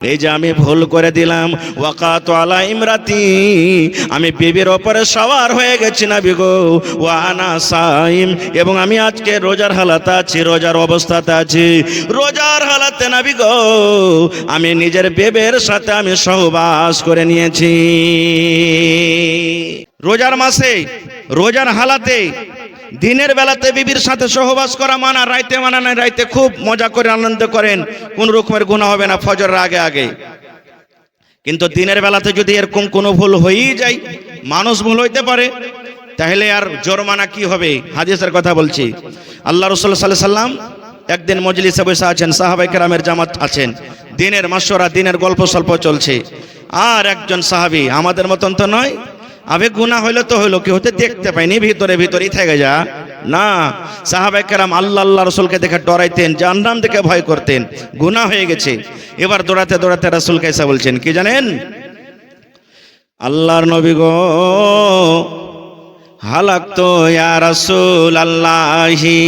এই যে আমি ভুল করে দিলাম, ওয়াকাতু আলা ইমরাতি, আমি বিবির ওপরে সওয়ার হয়ে গেছি নবী গো, ওয়া আনা সাইম, এবং আমি আজকে রোজার হালাতে আছি, রোজার অবস্থাতে আছি। রোজার হালাতে নবী গো আমি নিজের বিবির সাথে আমি সহবাস করে নিয়েছি। রোজার মাসে রোজার হালাতে দিনের বেলাতে বিবির সাথে সহবাস করা মানা, রাইতে মানা নাই। রাইতে খুব মজা করে আনন্দ করেন, কোন রকমের গুনাহ হবে না ফজরের আগে আগে। কিন্তু দিনের বেলাতে যদি এরকম কোনো ভুল হয়েই যায়, মানুষ ভুল হইতে পারে, তাহলে আর জরিমানা কি হবে? হাদিসের কথা বলছি। আল্লাহ রাসূল সাল্লাল্লাহু আলাইহি সাল্লাম একদিন মজলিসে বসে আছেন, সাহাবায়ে কেরামের জামাত আছেন, দিনের মাশওয়ারা, দিনের গল্প সল্প চলছে। আর একজন সাহাবী, আমাদের মতন তো নয়, আবে গুনাহ হইলো তো হইলো, কি হতে দেখতে পাইনি, ভিতরে ভিতরেই থেকে যা না। সাহাবায়ে কেরাম আল্লাহ রাসূলকে দেখে ডরাইতেন, জাহান্নাম দেখে ভয় করতেন। গুনাহ হয়ে গেছে, এবার দৌড়াতে দৌড়াতে রাসূলকে এসে বলছেন, কি জানেন? আল্লাহর নবী গো, হালাক তো ইয়া রাসূল আল্লাহি,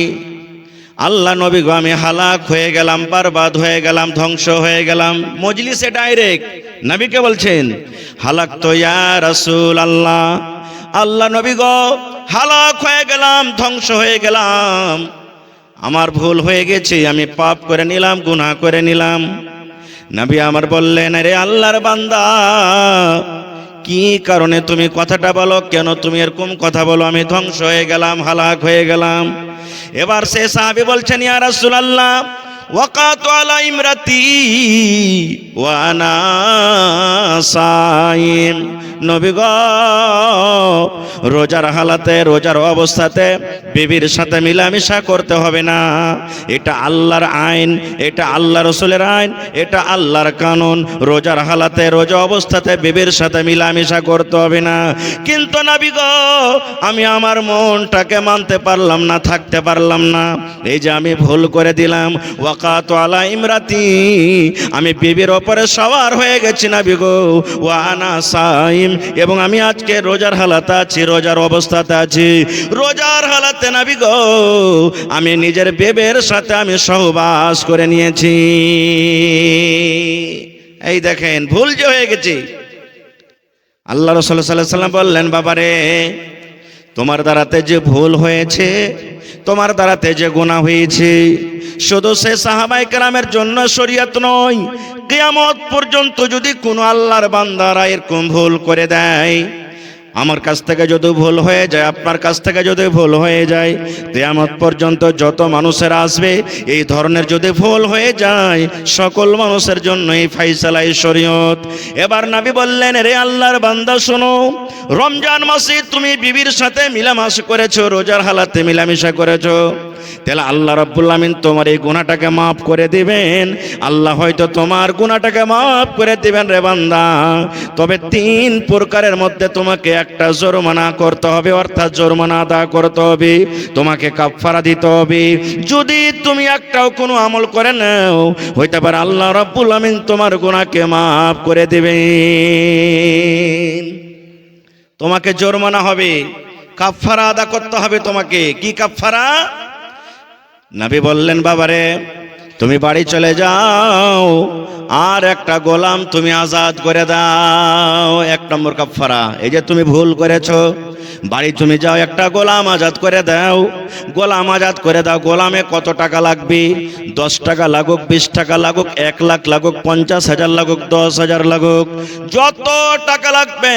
আল্লাহ নবী গো আমি হালাক হয়ে গেলাম, বরবাদ হয়ে গেলাম, ধ্বংস হয়ে গেলাম। মজলিসে ডাইরেক্ট নবীকে বলছেন, হালাক তো ইয়া রাসূল আল্লাহ, আল্লাহ নবী গো হালাক হয়ে গেলাম, ধ্বংস হয়ে গেলাম, আমার ভুল হয়ে গেছে, আমি পাপ করে নিলাম, গুনাহ করে নিলাম। নবী আমার বললেন, আরে আল্লাহর বান্দা, কি কারণে তুমি কথাটা বলো, কেন তুমি এরকম কথা বলো, আমি ধ্বংস হয়ে গেলাম, হালাক হয়ে গেলাম? এবার সে সাহাবী বলছেন, ইয়া রাসূলুল্লাহ, ওয়াকাতু আলা ইমরাতি ওয়া আনা সাইম, নবী গো রোজার হালাতে, রোজার অবস্থাতে বিবির সাথে মিলামিশা করতে হবে না। এটা আল্লাহর আইন, এটা আল্লাহ রাসূলের আইন, এটা আল্লাহর কানুন। রোজার হালাতে, রোজা অবস্থাতে বিবির সাথে মিলামিশা করতে হবে না। কিন্তু নবী গো আমি আমার মনটাকে মানতে পারলাম না, থাকতে পারলাম না। এই যে আমি ভুল করে দিলাম, ওয়াকাতু আলা ইমরাতি, আমি বিবির ওপরে সওয়ার হয়ে গেছি নবী গো, ওয়া আনা সাইম, এবং আমি আজকে রোজার হালাতে আছি, রোজার অবস্থাতে আছি। রোজার হালাতে নবী গো আমি নিজের বিবির সাথে আমি সহবাস করে নিয়েছি। এই দেখেন ভুল যে হয়ে গেছে। আল্লাহ রাসূল সাল্লাল্লাহু আলাইহি সাল্লাম বললেন, বাবারে তোমার দ্বারাতে যে ভুল হয়েছে, তোমার দ্বারাতে যে গুনাহ হয়েছে, শুধু সে সাহাবায়ে কেরামের জন্য শরীয়ত নয়, কিয়ামত পর্যন্ত যদি কোনো আল্লাহর বান্দারা এরকম ভুল করে দেয়, আমার কাছ থেকে যদি ভুল হয়ে যায়, আপনার কাছ থেকে যদি ভুল হয়ে যায়, কিয়ামত পর্যন্ত যত মানুষেরা আসবে, এই ধরনের যদি ভুল হয়ে যায়, সকল মানুষের জন্য এই ফায়সালা, এই শরীয়ত। এবার নবী বললেন, রে আল্লাহর বান্দা শোনো, রমজান মাসে তুমি বিবির সাথে মিলামিশা করেছো, রোজার হালাতে মিলামিশা করেছো, তাহলে আল্লাহ রাব্বুল আমিন তোমার এই গুনাহটাকে মাফ করে দিবেন। আল্লাহ হয়তো তোমার গুনাহটাকে মাফ করে দিবেন রে বান্দা, তবে 3 প্রকারের মধ্যে তোমাকে একটা জরিমানা করতে হবে, অর্থাৎ জরিমানা আদা করতে হবে, তোমাকে কাফারা দিতে হবে। যদি তুমি একটাও কোনো আমল করে নাও, হইতে পারে আল্লাহ রাব্বুল আমিন তোমার গুনাহকে মাফ করে দিবেন। তোমাকে জরিমানা হবে, কাফারা আদা করতে হবে তোমাকে। কি কাফারা? নবী বললেন, বাবারে তুমি বাড়ি চলে যাও, আর একটা গোলাম তুমি আজাদ করে দাও। 1 নম্বর কাফারা। এই যে তুমি ভুল করেছো, বাড়ি তুমি যাও, একটা গোলাম আজাদ করে দাও। গোলাম আজাদ করে দাও। গোলামে কত টাকা লাগবে? 10 টাকা লাগুক, 20 টাকা লাগুক, 1 লাখ লাগুক, 50,000 লাগুক, 10,000 লাগুক, যত টাকা লাগবে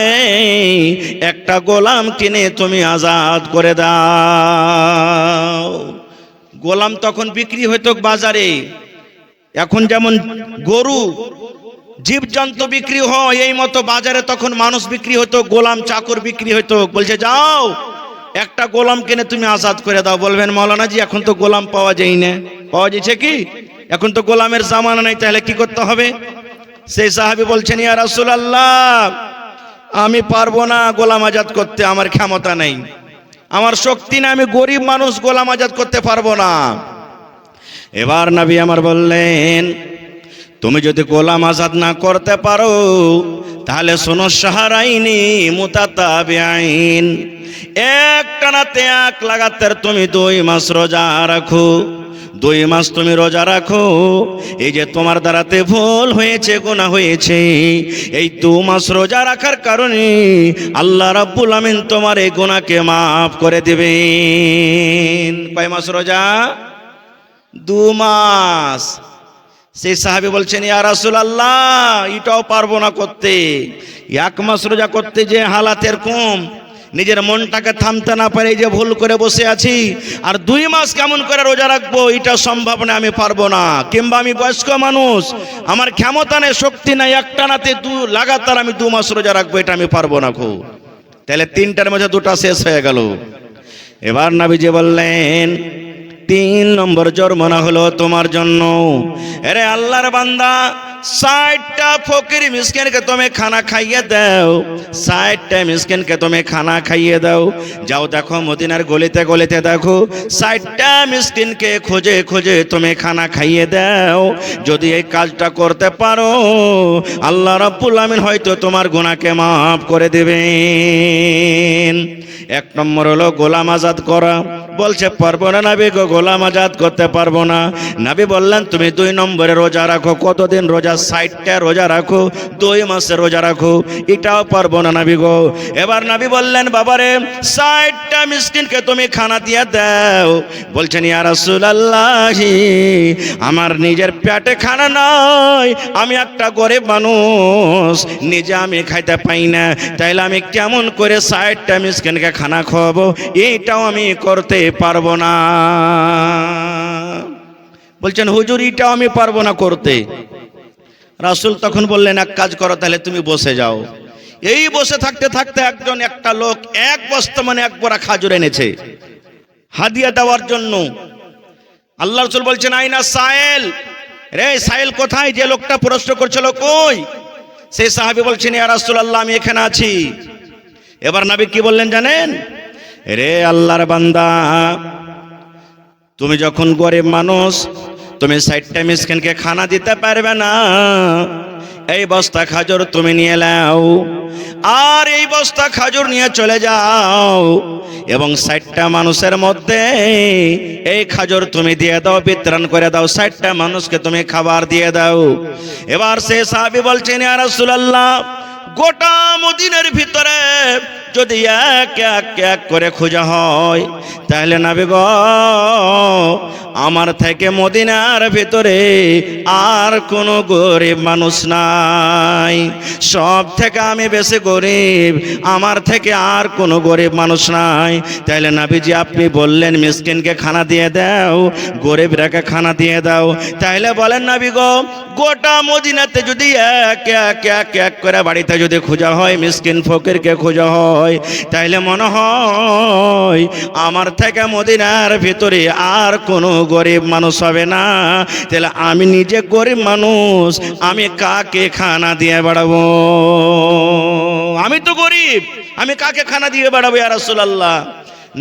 একটা গোলাম কিনে তুমি আজাদ করে দাও। গোলাম তখন বিক্রি হইতো বাজারে, এখন যেমন গরু, জীবজন্তু বিক্রি হয়, এই মতো বাজারে তখন মানুষ বিক্রি হতো, গোলাম চাকর বিক্রি হতো। বলছে যাও একটা গোলাম কিনে তুমি আজাদ করে দাও। বলবেন মাওলানা জি এখন তো গোলাম পাওয়া যায় না। পাওয়া যাচ্ছে কি? এখন তো গোলামের জামানা নাই, তাহলে কি করতে হবে? সেই সাহাবী বলছেন, ইয়া রাসূলুল্লাহ আমি পারবো না গোলাম আজাদ করতে, আমার ক্ষমতা নেই, আমার শক্তি না, আমি গরিব মানুষ, গোলাম আজাদ করতে পারবো না। এবার নবী আমার বললেন, তুমি যদি গোলাম আজাদ না করতে পারো, তাহলে শোনো, শাহরাইনি মুতাতাবিআইন, এক টানাতে 1 লাগাতার তুমি 2 মাস রোজা রাখো। 2 মাস তুমি রোজা রাখো, এই যে তোমার দ্বারাতে ভুল হয়েছে, গুনাহ হয়েছে, এই 2 মাস রোজা রাখার কারণে আল্লাহ রাব্বুল আমিন তোমার এই গুনাহকে মাফ করে দিবেন। কয় মাস রোজা? 2 মাস। সেই সাহাবী বলছেন, ইয়া রাসূলুল্লাহ, এটাও পারবো না করতে। 1 মাস রোজা করতে যে হালাতের কম, নিজের মনটাকে থামতে না পারে যে ভুল করে বসে আছি, আর 2 মাস কেমন করে রোজা রাখবো, এটা সম্ভব না, আমি পারবো না। কিংবা আমি বয়স্ক মানুষ, আমার ক্ষমতা নেই, শক্তি নাই, একটানাতে লাগাতার আমি 2 মাস রোজা রাখবো, এটা আমি পারবো না খুব। তাহলে 3টার মধ্যে 2টা শেষ হয়ে গেল। এবার নবীজি বললেন, 3 নম্বর জরিমানা হলো তোমার জন্য। আরে আল্লাহর বান্দা, 60টা ফকির মিসকিনকে তুমি খানা খাইয়ে দাও, 60টা মিসকিনকে তুমি খানা খাইয়ে দাও। যাও দেখো মদিনার গলিতে গলিতে দেখো, 60টা মিসকিনকে খুঁজে খুঁজে তুমি খানা খাইয়ে দাও। যদি এই কাজটা করতে পারো, আল্লাহ রাব্বুল আমিন হয়তো তোমার গুনাহকে মাফ করে দেবেন। 1 নম্বর হলো গোলাম আজাদ করা। বলছে পারবো না নবী গো, গোলাম আজাদ করতে পারবো না। নবী বললেন, তুমি 2 নম্বরে রোজা রাখো। কতদিন রোজা? 60টা রোজা রাখো, 2 মাসে রোজা রাখো, এটাও পারবো না নবী গো। এবার নবী বললেন, বাবারে 60টা মিসকিনকে তুমি খানা দিয়ে দাও। বলছেন, ইয়া রাসূলুল্লাহ, আমার নিজের পেটে খানা নাই, আমি একটা গরিব মানুষ, নিজে আমি খাইতে পাই না, তাইলে আমি কেমন করে 60টা মিসকিনকে খানা খাওয়াবো? এটাও আমি করতে পারবো না। বলছেন, হুজুর এটাও আমি পারবো না করতে। রাসূল তখন বললেন, এক কাজ করো, তাহলে তুমি বসে যাও। এই বসে থাকতে থাকতে একটা লোক 1 বস্তা মানে 1 বোরা খাজুর এনেছে হাদিয়া দেওয়ার জন্য। আল্লাহ রাসূল বলছেন, আইনা সাইল, রে সাইল কোথায়? যে লোকটা প্রশ্ন করছিল, কই? সেই সাহাবী বলছেন, ইয়া রাসূলুল্লাহ, আমি এখানে আছি। এবার নবী কি বললেন জানেন? রে আল্লাহর বান্দা, তুমি যখন গরিব মানুষ, তুমি 60টা মিসকিনকে খানা দিতে পারবে না, এই বস্তা খাজুর তুমি নিয়ে নাও, আর এই বস্তা খাজুর নিয়ে চলে যাও, এবং 60টা মানুষের মধ্যে এই খাজুর তুমি দিয়ে দাও, বিতরণ করে দাও, 60টা মানুষকে তুমি খাবার দিয়ে দাও। এবার সে সাহাবী বলছেন, ইয়া রাসূলুল্লাহ, গোটা মদিনার ভিতরে যদি এক করে খোঁজা হয়, তাহলে নবী গো, আমার থেকে মদিনার ভিতরে আর কোনো গরিব মানুষ নাই, সব থেকে আমি বেশি গরিব, আমার থেকে আর কোনো গরিব মানুষ নাই। তাইলে নবীজি আপনি বললেন মিসকিনকে খানা দিয়ে দাও, গরিবরাকে খানা দিয়ে দাও, তাহলে বলেন নবী গো, গোটা মদিনাতে যদি এক করে বাড়িতে যদি খোঁজা হয়, মিসকিন ফকিরকে খোঁজা হয়, তাইলে মনে হয় আমার থেকে মদিনার ভিতরে আর কোনো গরিব মানুষ হবে না। তাহলে আমি নিজে গরিব মানুষ, আমি কাকে খানা দিয়ে বেড়াবো? আমি তো গরিব, আমি কাকে খানা দিয়ে বেড়াবো ইয়া রাসূলুল্লাহ?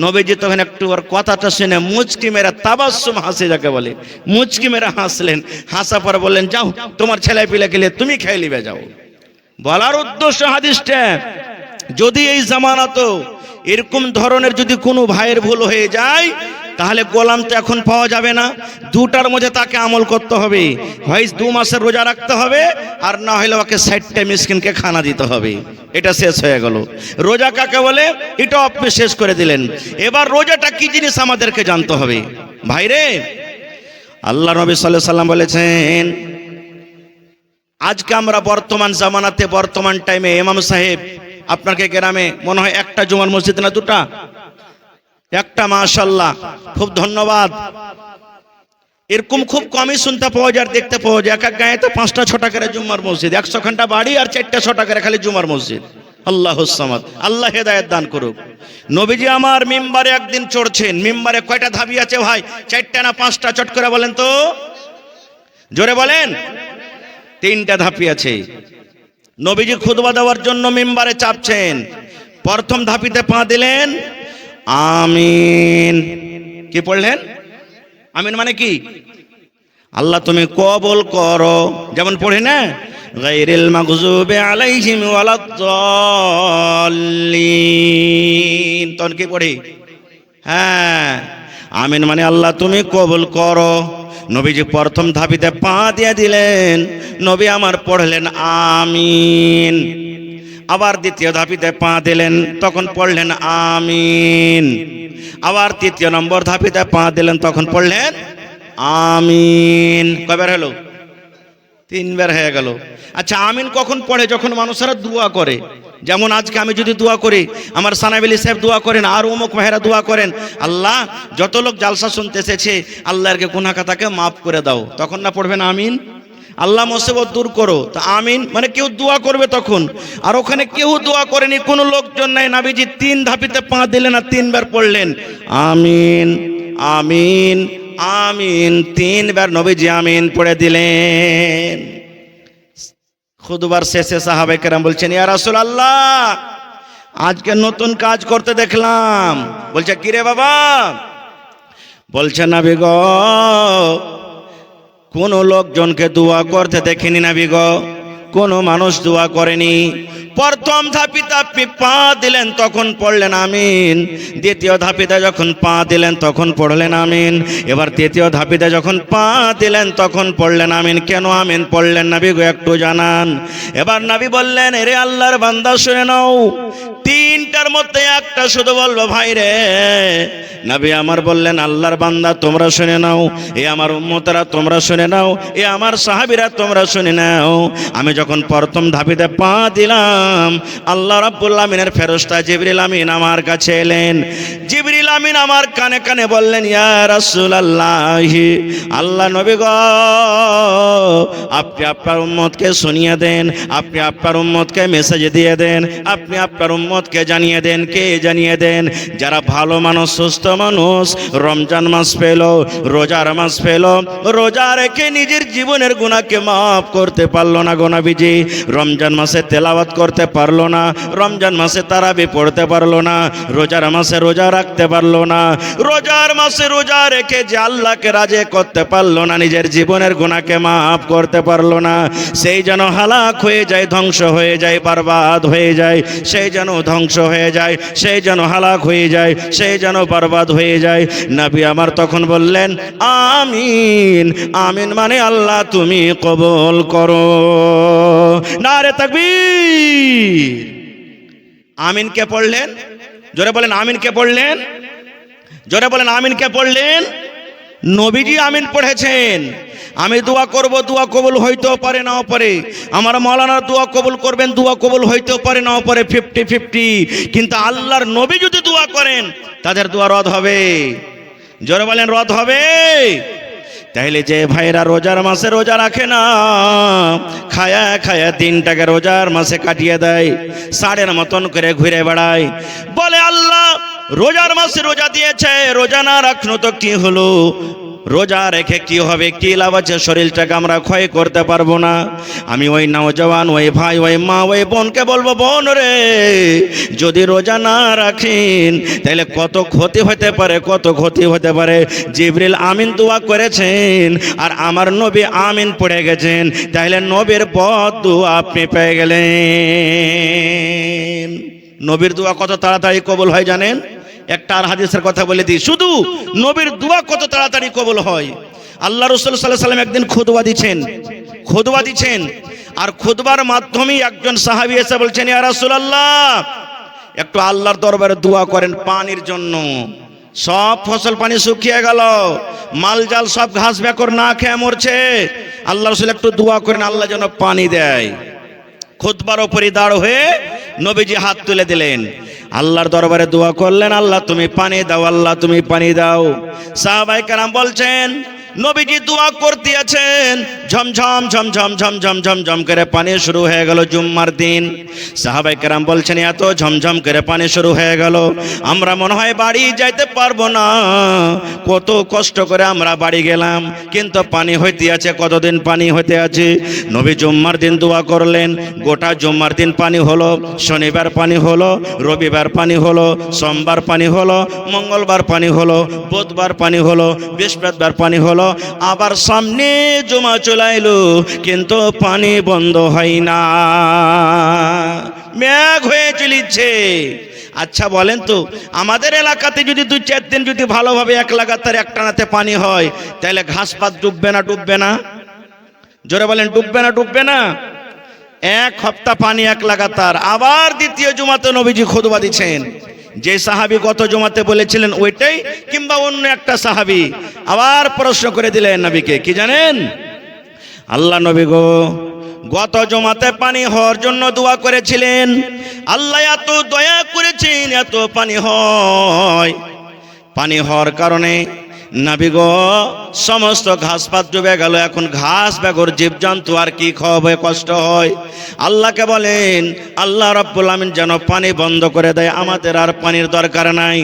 নবীজি তখন একটু ওর কথাটা শুনে মুচকি মেরে, তাবাসসুম হাসি যাকে বলে, মুচকি মেরে হাসলেন। হাসা পরে বললেন, যাও তোমার ছেলে পিলে খেলে তুমি খেয়ে নিবে যাও। বলার উদ্দেশ্য হাদিসটা, যদি এই জামানাতো এরকম ধরনের যদি কোনো ভাইয়ের ভুল হয়ে যায়, তাহলে গোলাম তো এখন পাওয়া যাবে না, 2টার মধ্যে তাকে আমল করতে হবে, হয় 2 মাসের রোজা রাখতে হবে, আর না হলে ওকে 60টা মিসকিনকে খানা দিতে হবে। এটা শেষ হয়ে গেল। রোজা কাকে বলে এটা আপনি শেষ করে দিলেন। এবার রোজাটা কি জিনিস আমাদেরকে জানতে হবে। ভাইরে, আল্লাহ নবী সাল্লাল্লাহু আলাইহি সাল্লাম বলেছেন, আজকে আমরা বর্তমান জামানাতে, বর্তমান টাইমে ইমাম সাহেব আপনাকে গ্রামে মনে হয় 1টা জুমার মসজিদ না 2টা? 1টা, মাশাআল্লাহ, খুব ধন্যবাদ। এরকম খুব কমই শুনতে পাওয়া যায়, দেখতে পাওয়া যায়। এক গায়ে তো 5টা 6টা করে জুমার মসজিদ, 100খানটা বাড়ি আর 4টা 6টা করে খালি জুমার মসজিদ। আল্লাহুস সামাদ, আল্লাহ হেদায়েত দান করুক। নবীজি আমার মিম্বারে একদিন চড়ছেন। মিম্বারে কয়টা ধাপি আছে ভাই? 4টা না 5টা? চট করে বলেন তো, জোরে বলেন। 3টা ধাপি আছে। নবীজি খুতবা দেওয়ার জন্য মিম্বারে চাপছেন। প্রথম ধাপিতে পা দিলেন, আমিন। কি পড়লেন? আমিন মানে কি? আল্লাহ তুমি কবুল করো। যেমন পড়ি না, গায়রিল মাগযুবি আলাইহিম ওয়ালাদ-দাল্লিন, তখন কি পড়ি? হ্যাঁ, আমিন মানে আল্লাহ তুমি কবুল করো। নবীজি প্রথম ধাপিতে পা দিয়ে দিলেন, নবী আমার পড়লেন আমিন। আবার দ্বিতীয় ধাপিতে পা দিলেন, তখন পড়লেন আমিন। আবার তৃতীয় নম্বর ধাপিতে পা দিলেন, তখন পড়লেন আমিন। কয়বার হলো? 3 বার হয়ে গেল। আচ্ছা, আমিন কখন পড়ে? যখন মানুষেরা দোয়া করে। যেমন আজকে আমি যদি দোয়া করি, আমার সানাবিলি সাহেব দোয়া করেন, আর অমুক ভাইরা দোয়া করেন, আল্লাহ যত লোক জালসা শুনতে এসেছে আল্লাহরকে গুনাহ খাতাকে মাফ করে দাও, তখন না পড়বেন আমিন? আল্লাহ মুসিবত দূর করো, তা আমিন মানে কেউ দোয়া করবে তখন। আর ওখানে কেউ দোয়া করেনি, কোনো লোকজন নাই। নবীজি 3 ধাপিতে পা দিলেন আর 3 বার পড়লেন আমিন আমিন আমিন। 3 বার নবীজি আমিন পড়ে দিলেন। খুতবার শেষে সাহাবায়ে কেরাম বলছেন, ইয়া রাসূলুল্লাহ, আজকে নতুন কাজ করতে দেখলাম। বলছে, কি রে বাবা? বলছে, নবী গো, কোন লোকজনকে দোয়া করতে দেখিনি নবী গো, কোন মানুষ দোয়া করেনি। প্রথম ধাপিতে আপনি পা দিলেন, তখন পড়লেন আমিন। দ্বিতীয় ধাপিতে যখন পা দিলেন, তখন পড়লেন আমিন। এবার তৃতীয় ধাপিতে যখন পা দিলেন, তখন পড়লেন আমিন। কেন আমিন পড়লেন নবী গো, একটু জানান। এবার নবী বললেন, এরে আল্লাহর বান্দা শুনে নাও, 3টার মধ্যে একটা শুধু বলবো ভাই রে। নবী আমার বললেন, আল্লাহর বান্দা তোমরা শুনে নাও, এ আমার উম্মতরা তোমরা শুনে নাও, এ আমার সাহাবীরা তোমরা শুনে নাও। আমি যখন প্রথম ধাপিতে পা দিলাম, আল্লাহ রাব্বুল আমিনের ফেরেশতা জিবরিল আমিন আমার কাছে এলেন। জিবরিল আমিন আমার কানে কানে বললেন, ইয়া রাসূলুল্লাহ, আল্লাহ নবী গো, আপনি আপনার উম্মতকে শুনিয়ে দেন, আপনি আপনার উম্মতকে মেসেজ দিয়ে দেন, আপনি আপনার উম্মতকে জানিয়ে দেন। কে জানিয়ে দেন? যারা ভালো মানুষ, সুস্থ মানুষ, রমজান মাস পেল, রোজার মাস পেল, রোজা রেখে নিজের জীবনের গুনাহকে মাফ করতে পারলো না গো নবীজি। রমজান মাসে তেলাওয়াত করতে পারলো না, রমজান মাসে তারাবি পড়তে পারলো না, রোজার মাসে রোজা রাখতে পারলো না, রোজার মাসে রোজা রেখে যে আল্লাহকে রাজি করতে পারলো না, নিজের জীবনের গুনাহকে মাফ করতে পারলো না, সেই যেন হালাক হয়ে যায়, ধ্বংস হয়ে যায়, বরবাদ হয়ে যায়। সেই যেন ধ্বংস হয়ে যায়, সেই যেন হালাক হয়ে যায়, সেই যেন বরবাদ হয়ে যায়। নবী আমার তখন বললেন আমিন। আমিন মানে আল্লাহ তুমি কবুল করো। নারে তাকবীর। আমিন কে পড়লেন? জোরে বলেন আমিন কে পড়লেন? জোরে বলেন আমিন কে পড়লেন? নবীজি আমিন পড়েছেন। আমি দোয়া করব, দোয়া কবুল হইতেও পারে নাও পারে। আমার মাওলানা দোয়া কবুল করবেন, দোয়া কবুল হইতেও পারে নাও পারে, 50-50। কিন্তু আল্লাহর নবী যদি দোয়া করেন, তাদের দোয়া রদ হবে। জোরে বলেন রদ হবে। তাইলে যে ভাইরা রোজার মাসে রোজা রাখে না, খায়া খায়া দিনটাকে রোজার মাসে কাটিয়ে দেয়, ষাঁড়ের মতন করে ঘুরে বেড়ায়, বলে আল্লাহ রোজার মাসে রোজা দিয়েছে, রোজা না রাখনো তো কি হলো, রোজা রেখে কি হবে, কি লাভ আছে, শরীরটাকে আমরা ক্ষয় করতে পারবো না। আমি ওই নওজওয়ান, ওই ভাই, ওই মা, ওই বোনকে বলবো, বোন রে, যদি রোজা না রাখেন তাহলে কত ক্ষতি হতে পারে, কত ক্ষতি হতে পারে। জিবরিল আমিন দোয়া করেছেন আর আমার নবী আমিন পড়ে গেছেন, তাহলে নবীর বদদুয়া আপনি পেয়ে গেলেন। নবীর দোয়া কত তাড়াতাড়ি কবুল হয় জানেন? একটা আর হাদিসের কথা বলে দিই, শুধু নবীর দোয়া কত তাড়াতাড়ি কবুল হয়। আল্লাহ রাসূল সাল্লাল্লাহু আলাইহি ওয়াসাল্লাম একদিন খুতবা দিচ্ছেন, আর খুতবার মাধ্যমেই একজন সাহাবী এসে বলছেন, ইয়া রাসূলুল্লাহ, একটু আল্লাহর দরবারে দোয়া করেন পানির জন্য। সব ফসল পানি শুকিয়ে গেল, মালজাল সব ঘাস বেকর না খেয়ে মরছে, আল্লাহ রাসূল একটু দোয়া করেন আল্লাহ যেন পানি দেয়। খুতবার উপরে দাঁড় হয়ে নবীজি হাত তুলে দিলেন, আল্লাহর দরবারে দোয়া করলেন, আল্লাহ তুমি পানি দাও, আল্লাহ তুমি পানি দাও। সাহাবায়ে কেরাম বলছেন, নবীজি দোয়া করতে আছেন, ঝমঝম ঝমঝম ঝমঝম ঝমঝম করে পানি শুরু হয়ে গেল। জুম্মার দিন সাহাবায়ে কেরাম বলছেন, এত ঝমঝম করে পানি শুরু হয়ে গেল, আমরা মনে হয় বাড়ি যাইতে পারবো না, কত কষ্ট করে আমরা বাড়ি গেলাম, কিন্তু পানি হইতে আছে, কতদিন পানি হইতে আছে। নবী জুম্মার দিন দোয়া করলেন, গোটা জুম্মার দিন পানি হলো, শনিবার পানি হলো, রবিবার পানি হলো, সোমবার পানি হলো, মঙ্গলবার পানি হলো, বুধবার পানি হলো, বৃহস্পতিবার পানি হলো, আবার সামনে জমা চলে এলো, কিন্তু পানি বন্ধ হয় না, মেঘ হয়ে চলিছে। আচ্ছা বলেন তো, আমাদের এলাকাতে যদি 2-4 দিন যদি ভালোভাবে এক লাগাতার একটানাতে পানি হয়, তাহলে ঘাস পাত ডুববে না ডুববে না? জোরে বলেন, ডুববে না ডুববে না? এক সপ্তাহ পানি এক লাগাতার। আবার দ্বিতীয় জুমাতে নবীজি খুতবা দিচ্ছেন, যে সাহাবী গত জুমাতে বলেছিলেন ওইটাই কিংবা অন্য একটা সাহাবী আবার প্রশ্ন করে দিলেন নবীকে, কি জানেন? আল্লাহ নবী গো, গত জমাতে পানি হওয়ার জন্য দোয়া করেছিলেন, আল্লাহ এত দয়া করেছেন, এত পানি হয়, পানি হওয়ার কারণে নবী গো সমস্ত ঘাস পাত ডুবে গেল। এখন ঘাস বেগর জীবজন্তু আর কি খাওয়াবে, কষ্ট হয়। আল্লাহকে বলেন আল্লাহ রাব্বুল আমিন যেন পানি বন্ধ করে দেয়, আমাদের আর পানির দরকার নাই।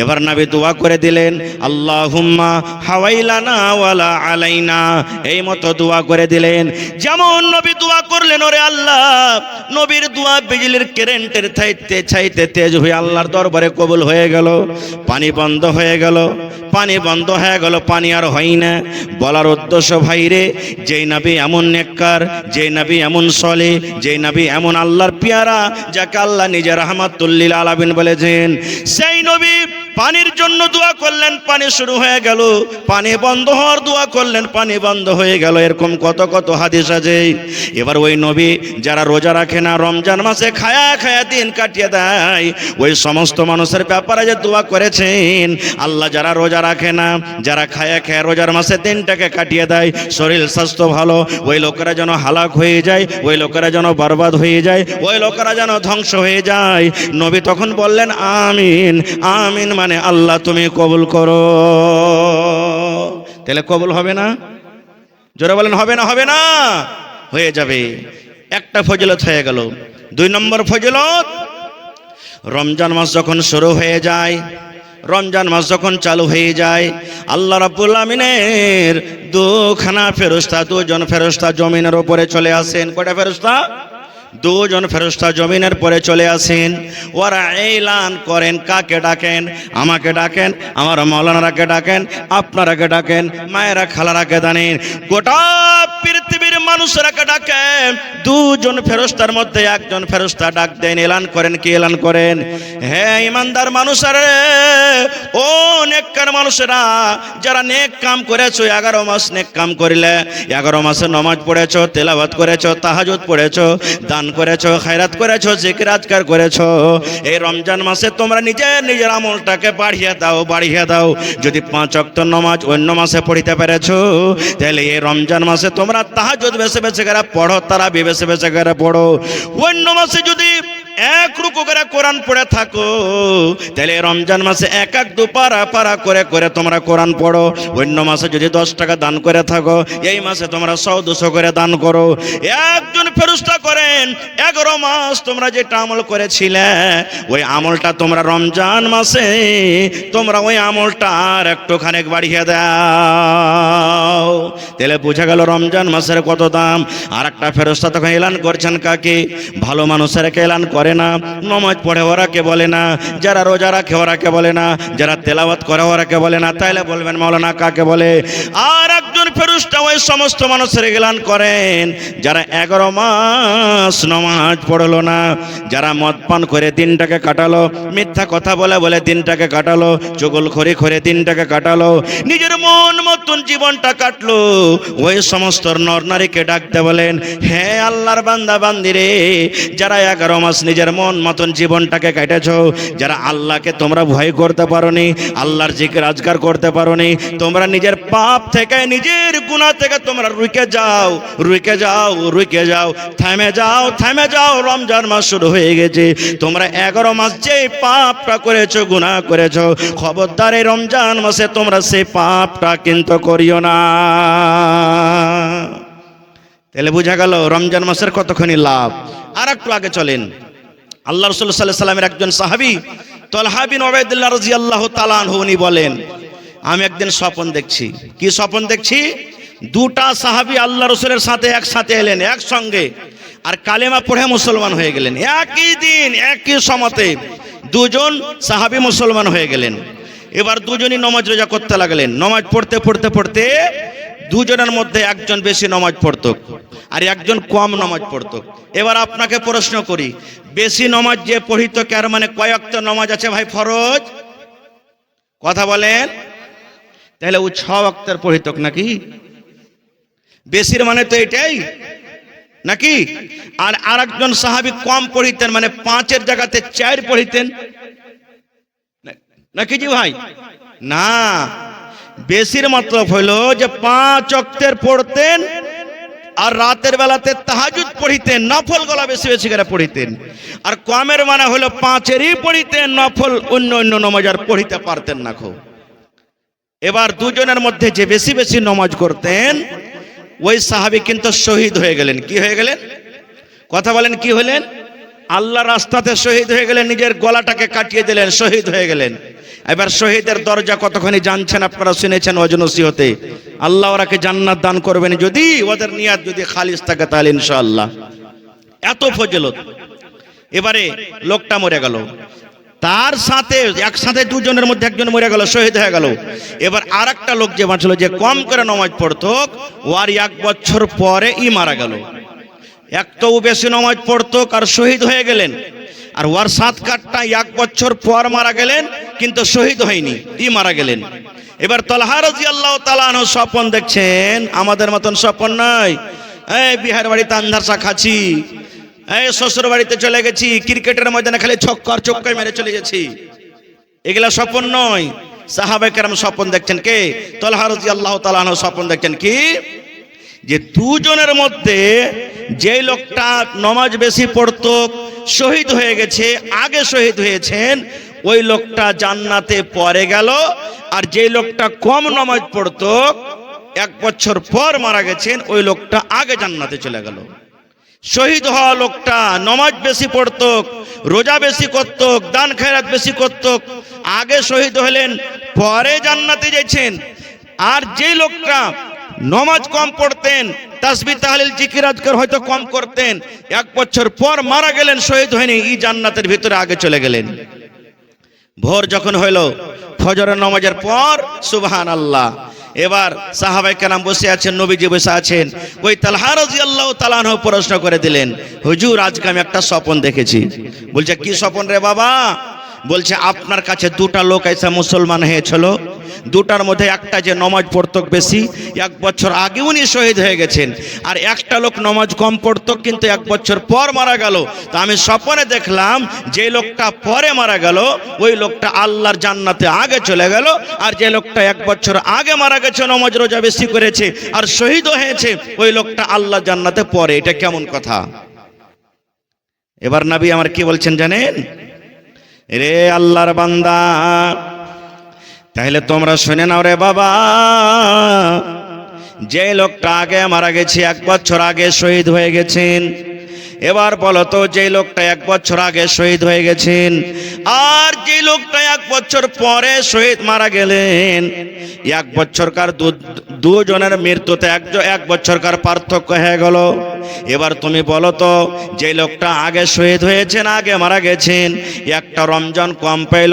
এবার নবী দোয়া করে দিলেন, আল্লাহুম্মা হাওয়াইলানা ওয়ালা আলাইনা, এই মতো দোয়া করে দিলেন। যেমন নবী দোয়া করলেন, ওরে আল্লাহ, নবীর দোয়া বিজলির কারেন্টের চাইতে চাইতে তেজ হয়ে আল্লাহর দরবারে কবুল হয়ে গেল। পানি বন্ধ হয়ে গেল, পানি বন্ধ হয়ে গেল, পানি আর হয় না। বলার উদ্দেশ্য ভাইরে, যেই নবী এমন নেককার, যেই নবী এমন সলে, যেই নবী এমন আল্লাহর পিয়ারা, যাকে আল্লাহ নিজে রাহমাতুল লিল আলামিন বলেছেন, সেই নবী পানির জন্য দোয়া করলেন, পানি শুরু হয়ে গেল। পানি বন্ধ হওয়ার দোয়া করলেন, পানি বন্ধ হয়ে গেল। এরকম কত কত হাদিস আছে। এবার ওই নবী যারা রোজা রাখে না, রমজান মাসে খায়া খায়া দিন কাটিয়ে দেয়, ওই সমস্ত মানুষের ব্যাপারে যে দোয়া করেছেন, আল্লাহ যারা রোজা রাখে না, যারা খায়া খায়া রোজার মাসে দিনটাকে কাটিয়ে দেয়, শরীর স্বাস্থ্য ভালো, ওই লোকেরা যেন হালাক হয়ে যায়, ওই লোকেরা যেন বরবাদ হয়ে যায়, ওই লোকেরা যেন ধ্বংস হয়ে যায়। নবী তখন বললেন আমিন, আমিন মানে আল্লাহ তুমি কবুল করো। তাহলে কবুল হবে না? জোরে বলেন, হবে না? হবে না? হয়ে যাবে। একটা ফজিলত হয়ে গেল। 2 নম্বর ফজিলত, রমজান মাস যখন শুরু হয়ে যায়, রমজান মাস যখন চালু হয়ে যায়, আল্লাহ রাব্বুল আমিনের 2খানা ফেরেশতা, 2জন ফেরেশতা জমিনের উপরে চলে আসেন। কয়টা ফেরেশতা? 2জন ফেরেশতা জমিনের পরে চলে আসেন। ওরা এলান করেন, কাকে ডাকেন? আমাকে ডাকেন, আমার মাওলানারাকে ডাকেন, আপনারাকে ডাকেন, মায়েরা খালারাকে ডাকেন, গোটা পৃথিবীর মানুষরাকে ডাকেন। 2জন ফেরেশতার মধ্যে একজন ফেরেশতা ডাক দেন, এলান করেন। কি এলান করেন? হে ইমানদার মানুষেরা, ও নেককার মানুষেরা, যারা নেক কাম করেছো, 11 মাস নেক কাম করিলে, 11 মাসে নামাজ পড়েছো, তেলাওয়াত করেছো, তাহাজ্জুদ পড়েছো, দান করেছো, খায়রাত করেছো, জিকির আজকার করেছো, এই রমজান মাসে তোমরা নিজের নিজের আমলটাকে বাড়িয়ে দাও, বাড়িয়ে দাও। যদি 5 ওয়াক্ত নামাজ অন্য মাসে পড়িতে পেরেছো, তাহলে এই রমজান মাসে তোমরা তাহাজ্জুদ বেশি বেশি করে পড়ো, তারাবি বেশি বেশি করে পড়ো। অন্য মাসে যদি 1 রুকু করে কোরআন পড়ে থাকো, তাহলে রমজান মাসে 1-2 পারা পারা করে করে তোমরা কোরআন পড়ো। অন্য মাসে যদি 10 টাকা দান করে থাকো, এই মাসে তোমরা 100-200 করে দান করো। একজন ফেরেশতা করেন, 11 মাস তোমরা যেটা আমল করেছিলে, ওই আমলটা তোমরা রমজান মাসে তোমরা ওই আমলটা আর একটুখানি বাড়িয়ে দাও। তাহলে বোঝা গেল রমজান মাসের কত দাম। আর একটা ফেরেশতা তখন এলান করছেন কাকে? ভালো মানুষেরকে এলান করে না, নামাজ পড়ে ওরাকে বলে না, যারা রোজা রাখে ওরাকে বলে না, যারা তেলাওয়াত করে ওরাকে বলে না। তাইলে বলবেন মাওলানা কাকে বলে? আর একজন ফেরেশতা ওই সমস্ত মানুষের এলান করেন যারা 11 মাস নামাজ পড়লো না, যারা মদ পান করে দিনটাকে কাটালো, মিথ্যা কথা বলে বলে দিনটাকে কাটালো, চুগলখড়ি করে দিনটাকে কাটালো, নিজের মন মতন জীবনটা কাটলো, ওই সমস্ত নর নারীকে ডাকতে বলেন, হে আল্লাহর বান্দা বান্দিরে, যারা 11 মাস নিজের মন মতন জীবনটাকে কাটেছো, যারা আল্লাহকে তোমরা ভয় করতে পারোনি, আল্লাহর জিকির আজকার করতে পারোনি, তোমরা নিজের পাপ থেকে, নিজের গুনাহ থেকে তোমরা রুকে যাও, রুকে যাও, রুকে যাও, থেমে যাও, থেমে যাও। রমজান মাস শুরু হয়ে গেছে, তোমরা 11 মাস যে পাপটা করেছো, গুনাহ করেছো, খবরদার এই রমজান মাসে তোমরা সেই পাপটা কিন্তু করিও না। তাহলে বোঝা গেল রমজান মাসের কতখানি লাভ। আর একটু আগে চলেন, আল্লাহ রাসূল সাল্লাল্লাহু আলাইহি সাল্লামের একজন সাহাবী তালহা বিন উবাইদুল্লাহ রাদিয়াল্লাহু তাআলা আনহু উনি বলেন, আমি একদিন স্বপ্ন দেখছি। কি স্বপ্ন দেখছি? 2টা সাহাবী আল্লাহ রাসূলের সাথে একসাথে এলেন একসঙ্গে, আর কালেমা পড়ে মুসলমান হয়ে গেলেন। একই দিন একই সময়তে 2জন সাহাবী মুসলমান হয়ে গেলেন। এবার 2জনই নামাজ রোজা করতে লাগলেন। নামাজ পড়তে পড়তে পড়তে দুজনের মধ্যে একজন বেশি নামাজ পড়তো আর একজন কম নামাজ পড়তো। এবার আপনাকে প্রশ্ন করি, বেশি নামাজ যে পড়িত কার মানে কয় ওয়াক্ত নামাজ আছে ভাই ফরজ? কথা বলেন। তাহলে ও 6 ওয়াক্তের পড়িত নাকি? বেশির মানে তো এটাই নাকি? আর আরেকজন সাহাবী কম পড়িতেন, মানে 5-এর জায়গাতে 4 পড়িতেন নাকি জি ভাই? না, বেশির মতলব হলো যে 5 ওয়াক্তের পড়তেন আর রাতের বেলাতে তাহাজ্জুদ পড়িতেন, নফল গলা বেশি বেশি করে পড়িতেন। আর কমের মানে হলো 5-এরই পড়িতেন, নফল অন্য অন্য নামাজ আর পড়িতে পারতেন না খুব। এবার দুজনের মধ্যে যে বেশি বেশি নামাজ করতেন ওই সাহাবী কিন্তু শহীদ হয়ে গেলেন। কি হয়ে গেলেন? কথা বলেন, কি হলেন? আল্লাহর রাস্তাতে শহীদ হয়ে গেলেন, নিজের গলাটাকে কাটিয়ে দিলেন, শহীদ হয়ে গেলেন। এবার শহীদের দরজা কতখানি জানছেন আপনারা, শুনেছেন ওয়াজ নসিহতে। আল্লাহ ওরাকে জান্নাত দান করবেন যদি ওদের নিয়াত যদি খালিস থাকে, তাহলে ইনশাআল্লাহ। এত ফজিলত। এবারে লোকটা মরে গেল, তার সাথে একসাথে দুজনের মধ্যে একজন মরে গেল, শহীদ হয়ে গেল। এবার আর একটা লোক যে বাঁচলো, যে কম করে নামাজ পড়তো, ওর 1 বছর পরে মারা গেল। এক তো বেশি নামাজ পড়তো আর শহীদ হয়ে গেলেন, আর ওর 7 কাঠটা 1 বছর পর মারা গেলেন, কিন্তু শহীদ হয়নি, মারা গেলেন। এবার তালহা রাদিয়াল্লাহু তাআলা আনহু স্বপ্ন দেখছেন, আমাদের মতন স্বপ্ন নয়। এই বিহার বাড়িতে আন্ধারসা খাচ্ছি, এই শ্বশুর বাড়িতে চলে গেছি, ক্রিকেটের ময়দানে খালি ছক্কায় মেরে চলে গেছি, এগুলা স্বপ্ন নয়। সাহাবায়ে কেরাম স্বপ্ন দেখছেন। কে? তালহা রাদিয়াল্লাহু তাআলা আনহু স্বপ্ন দেখছেন কি, যে দুজনের মধ্যে যে লোকটা নামাজ বেশি পড়তো শহীদ হয়ে গেছে, আগে শহীদ হয়েছেন, ওই লোকটা জান্নাতে পরে গেল। আর যে লোকটা কম নামাজ পড়তো 1 বছর পর মারা গেছেন, ওই লোকটা আগে জান্নাতে চলে গেল। শহীদ হওয়া লোকটা নামাজ বেশি পড়তো, রোজা বেশি করতো, দান খয়রাত বেশি করতো, আগে শহীদ হলেন, পরে জান্নাতে যাচ্ছেন। আর যে লোকটা নামাজ কম পড়তেন, তাসবিহ তাহলিল জিকির আজকার হয়তো কম করতেন, 1 বছর পর মারা গেলেন, শহীদ হয়নি, জান্নাতের ভিতরে আগে চলে গেলেন। ভোর যখন হইল, ফজরের নামাজের পর, সুবহানাল্লাহ, এবার সাহাবায়ে কেরাম বসে আছেন, নবীজি বসে আছেন। ওই তালহা রাদিয়াল্লাহু তাআলা আনহু প্রশ্ন করে দিলেন, হুজুর আজকে আমি একটা স্বপ্ন দেখেছি। বলছে কি স্বপ্ন রে বাবা? বলছে আপনার কাছে 2টা লোক এসে মুসলমান হয়েছিল, 2টার মধ্যে একটা যে নামাজ পড়তো বেশি, 1 বছর আগে উনি শহীদ হয়ে গেছেন, আর একটা লোক নামাজ কম পড়তো কিন্তু 1 বছর পর মারা গেল। তো আমি স্বপ্নে দেখলাম যে লোকটা পরে মারা গেল ওই লোকটা আল্লাহর জান্নাতে আগে চলে গেল, আর যে লোকটা 1 বছর আগে মারা গেছে, নামাজ রোজা বেশি করেছে আর শহীদ হয়েছে, ওই লোকটা আল্লাহর জান্নাতে পরে। এটা কেমন কথা? এবার নবী আমার কি বলছেন জানেন? রে আল্লাহর বান্দা, তাহলে তোমরা শুনে নাও রে বাবা, যে লোকটা আগে মারা গেছে, 1 বছর আগে শহীদ হয়ে গেছেন, এবার বলো তো যে লোকটা 1 বছর আগে শহীদ হয়ে গেছেন আর যে লোকটা 1 বছর পরে শহীদ মারা গেলেন, 1 বছরকার দুজনের মৃত্যুতে 1 বছরকার পার্থক্য হয়ে গেল। এবার তুমি বলো তো যে লোকটা আগে শহীদ হয়েছেন, আগে মারা গেছেন, একটা রমজান কম পেল,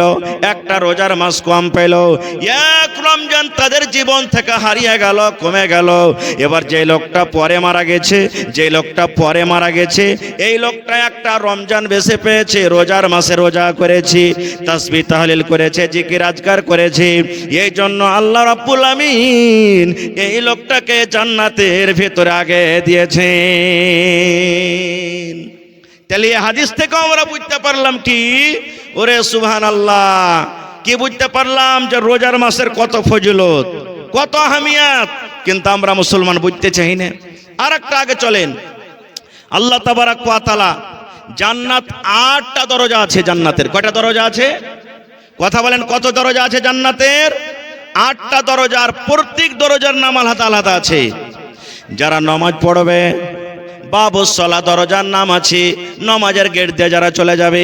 একটা রোজার মাস কম পেল, 1 রমজান তাদের জীবন থেকে হারিয়ে গেল, কমে গেল। এবার যে লোকটা পরে মারা গেছে, যে লোকটা পরে মারা গেছে, এই লোকটা একটা রমজান বেশি পেয়েছে, রোজার মাসে রোজা করেছি, তাসবিহ তাহলিল করেছে, জিকির আজকার করেছে, এই জন্য আল্লাহ রাব্বুল আমিন এই লোকটাকে জান্নাতের ভিতরে আগে দিয়েছেন। তাহলে এই হাদিস থেকে আমরা বুঝতে পারলাম কি, ওরে সুবহানাল্লাহ, কি বুঝতে পারলাম যে রোজার মাসের কত ফজিলত, কত আহমিয়াত, কিন্তু আমরা মুসলমান বুঝতে চাই না। আর একটা আগে চলেন, আল্লাহ তাবারাক ওয়া তাআলা জান্নাত 8টা দরজা আছে জান্নাতের। কয়টা দরজা আছে? কথা বলেন, কত দরজা আছে জান্নাতের? 8টা দরজা, আর প্রত্যেক দরজার নাম আলাদা আলাদা আছে। যারা নামাজ পড়বে, বাবুস সালাহ দরজার নাম আছে, নামাজের গেট দিয়ে যারা চলে যাবে।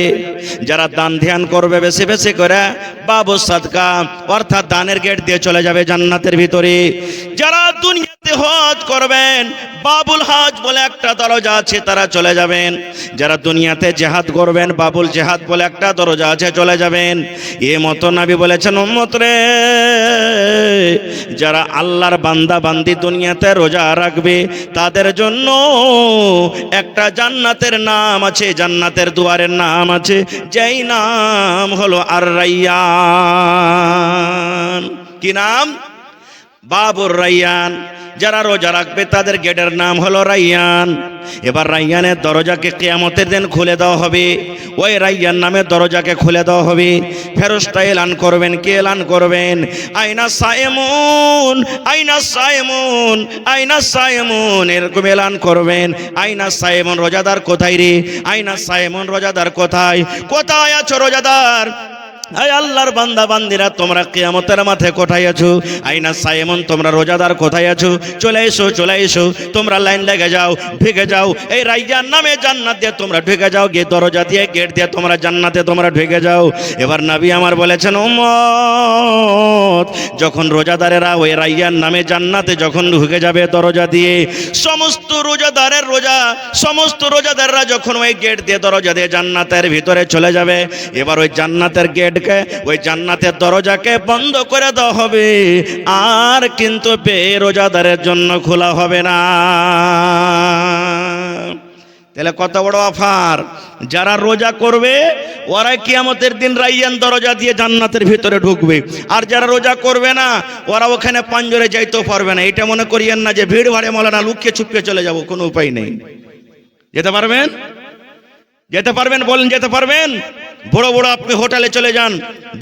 যারা দান ধ্যান করবে বেশি বেশি করে, বাবুস সাদকা অর্থাৎ দানের গেট দিয়ে চলে যাবে জান্নাতের ভিতরে। যারা দুনিয়াতে হজ করবেন, বাবুল হজ বলে একটা দরজা আছে, তারা চলে যাবেন। যারা দুনিয়াতে জিহাদ করবেন, বাবুল জিহাদ বলে একটা দরজা আছে, চলে যাবেন। এ মতো নবী বলেছেন, উম্মত রে যারা আল্লাহর বান্দা বান্দি দুনিয়াতে রোজা রাখবে তাদের জন্য একটা জান্নাতের নাম আছে, জান্নাতের দুয়ারের নাম আছে, যেই নাম হলো আর রায়্যান। কি নাম? বাবুর রায়্যান। যারা রোজা রাখবে তাদের গেটের নাম হলো রায়্যান। এবার রায়্যানের দরজাকে কিয়ামতের দিন খুলে দেওয়া হবে। ওই রায়্যান নামের দরজাকে খুলে দেওয়া হবে। ফেরেশতা এলান করবেন। কে এলান করবেন? আইনা সায়েমুন, আইনা সায়েমুন, আইনা সায়েমুন, এরকম এলান করবেন। আইনা সায়েমুন, রোজাদার কোথায় রে? আইনা সায়েমুন, রোজাদার কোথায়? কোথায় আছো রোজাদার? আয় আল্লাহর বান্দা বান্দিরা, তোমরা কিয়ামতের মাঠে কোথায় আছো? আইনা সায়েমুন, তোমরা রোজাদার কোথায় আছো? চলে এসো, চলে এসো, তোমরা লাইন লেগে যাও, ঢুকে যাও। এই রায়্যান নামে জান্নাত দিয়ে তোমরা ঢুকে যাও, গিয়ে দরজা দিয়ে গেট দিয়ে তোমরা জান্নাতে তোমরা ঢুকে যাও। এবার নবী আমার বলেছেন, উম্মত, যখন রোজাদারেরা ওই রায়্যান নামে জান্নাতে যখন ঢুকে যাবে দরজা দিয়ে, সমস্ত রোজাদারের রোজা, সমস্ত রোজাদাররা যখন ওই গেট দিয়ে দরজা দিয়ে জান্নাতের ভিতরে চলে যাবে, এবার ওই জান্নাতের গেট, ওই জান্নাতের দরজাকে বন্ধ করে দেওয়া হবে, আর কিন্তু বেরোজাদারের জন্য খোলা হবে না। তাহলে কত বড় অফার! যারা রোজা করবে ওরাই কিয়ামতের দিন রায়্যান দরজা দিয়ে জান্নাতের ভিতরে ঢুকবে, আর যারা রোজা করবে না ওরা ওখানে পাঞ্জরে যাইতেও পারবে না। এটা মনে করিয়েন না যে ভিড় ভাড়ে মৌলানা লুকিয়ে ছুপিয়ে চলে যাব, কোনো উপায় নেই। যেতে পারবেন? যেতে পারবেন? বলেন যেতে পারবেন? বড় বড় আপনি হোটেলে চলে যান,